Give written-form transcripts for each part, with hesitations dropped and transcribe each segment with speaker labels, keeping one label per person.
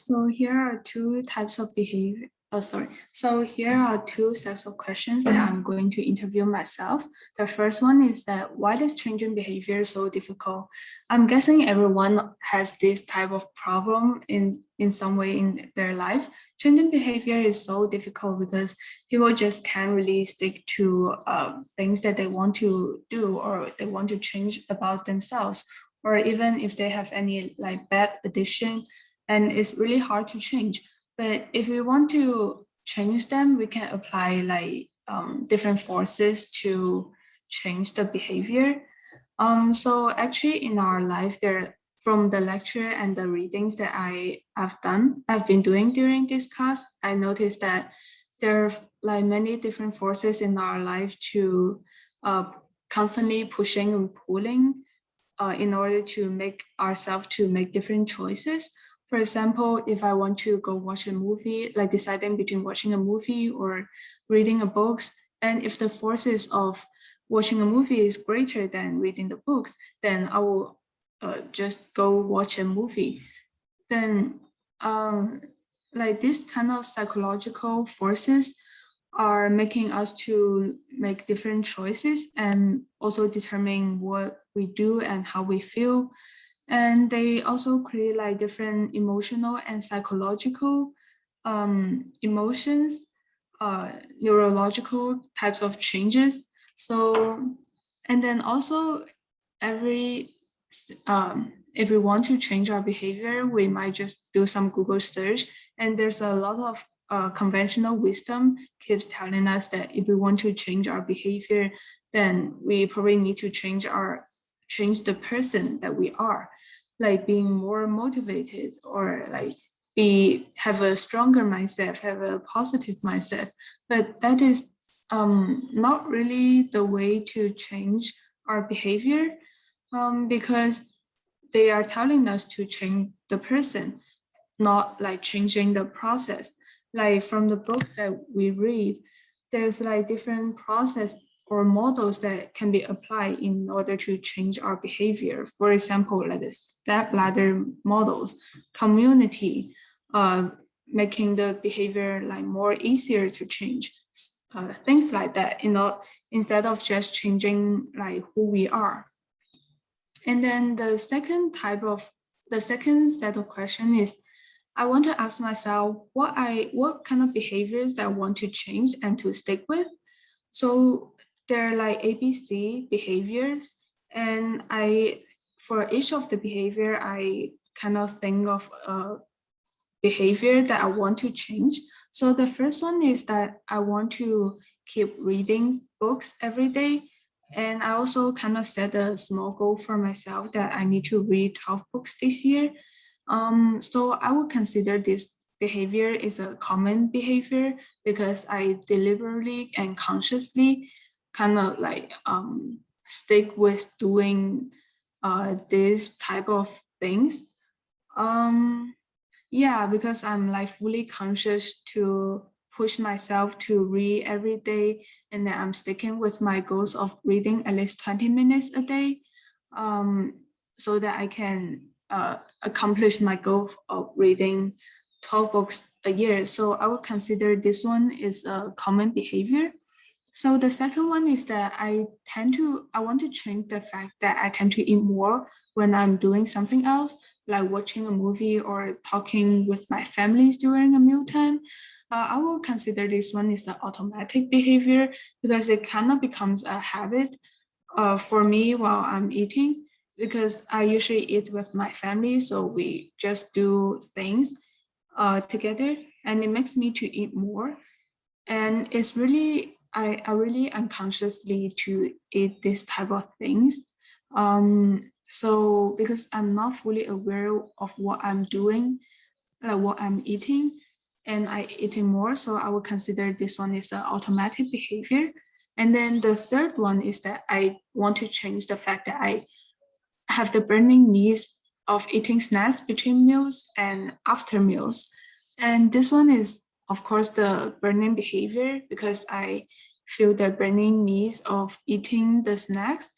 Speaker 1: So here are two types of behavior. Oh, sorry. So here are two sets of questions that I'm going to interview myself. The first one is that why is changing behavior so difficult? I'm guessing everyone has this type of problem in some way in their life. Changing behavior is so difficult because people just can't really stick to things that they want to do or they want to change about themselves. Or even if they have any like bad addiction, and it's really hard to change. But if we want to change them, we can apply like different forces to change the behavior. So actually in our life, there from the lecture and the readings that I've been doing during this class, I noticed that there are like many different forces in our life to constantly pushing and pulling in order to make ourselves to make different choices. For example, if I want to go watch a movie, like deciding between watching a movie or reading a book, and if the forces of watching a movie is greater than reading the books, then I will just go watch a movie. Then, like this kind of psychological forces are making us to make different choices and also determine what we do and how we feel. And they also create like different emotional and psychological emotions, neurological types of changes. So, and then also every if we want to change our behavior, we might just do some Google search. And there's a lot of conventional wisdom keeps telling us that if we want to change our behavior, then we probably need to change the person that we are, like being more motivated or like have a stronger mindset, have a positive mindset. But that is not really the way to change our behavior, because they are telling us to change the person, not like changing the process. Like from the book that we read, there's like different process or models that can be applied in order to change our behavior. For example, like the step ladder models, community, making the behavior like more easier to change, things like that, instead of just changing like who we are. And then the second set of question is, I want to ask myself what kind of behaviors that I want to change and to stick with. So there are like ABC behaviors, and I for each of the behavior I kind of think of a behavior that I want to change. So the first one is that I want to keep reading books every day. And I also kind of set a small goal for myself that I need to read 12 books this year. So I would consider this behavior is a common behavior because I deliberately and consciously kind of like stick with doing this type of things. Um, yeah, because I'm like fully conscious to push myself to read every day, and then I'm sticking with my goals of reading at least 20 minutes a day, um, so that I can accomplish my goal of reading 12 books a year. So I would consider this one is a common behavior. So the second one is that I want to change the fact that I tend to eat more when I'm doing something else, like watching a movie or talking with my families during a mealtime. I will consider this one is the automatic behavior because it kind of becomes a habit for me while I'm eating, because I usually eat with my family, so we just do things together, and it makes me to eat more. And it's really I really unconsciously to eat this type of things. So because I'm not fully aware of what I'm doing, like what I'm eating, and I eating more, so I would consider this one is an automatic behavior. And then the third one is that I want to change the fact that I have the burning needs of eating snacks between meals and after meals. And this one is, of course, the burning behavior because I feel the burning needs of eating the snacks,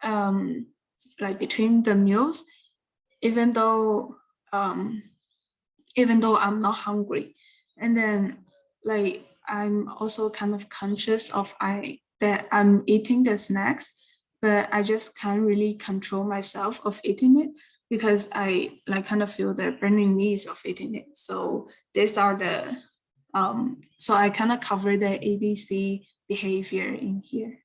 Speaker 1: um, like between the meals, even though um, even though I'm not hungry. And then like I'm also kind of conscious of I that I'm eating the snacks, but I just can't really control myself of eating it because I like kind of feel the burning needs of eating it. So these are the so I kind of cover the ABC behavior in here.